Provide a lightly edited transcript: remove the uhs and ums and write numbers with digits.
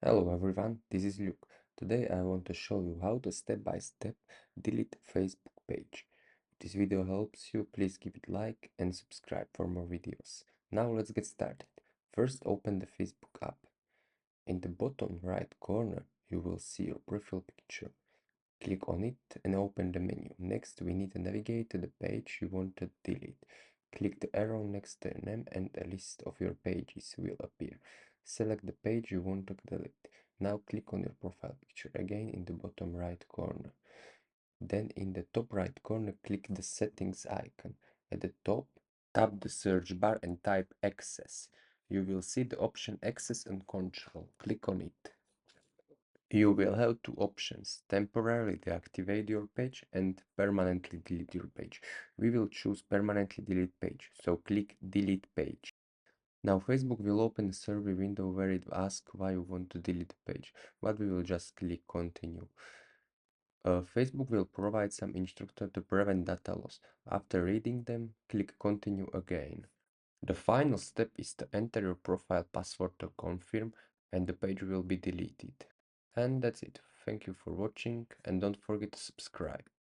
Hello everyone, this is Luke. Today I want to show you how to step by step delete Facebook page. If this video helps you, please give it a like and subscribe for more videos. Now let's get started. First open the Facebook app. In the bottom right corner you will see your profile picture. Click on it and open the menu. Next we need to navigate to the page you want to delete. Click the arrow next to the name and a list of your pages will appear. Select the page you want to delete. Now click on your profile picture again in the bottom right corner. Then in the top right corner click the settings icon. At the top, tap the search bar and type access. You will see the option access and control. Click on it. You will have two options: temporarily deactivate your page and permanently delete your page. We will choose permanently delete page, so click delete page. Now Facebook will open a survey window where it asks why you want to delete the page, but we will just click continue. Facebook will provide some instructions to prevent data loss. After reading them, click continue again. The final step is to enter your profile password to confirm, and the page will be deleted. And that's it. Thank you for watching and don't forget to subscribe.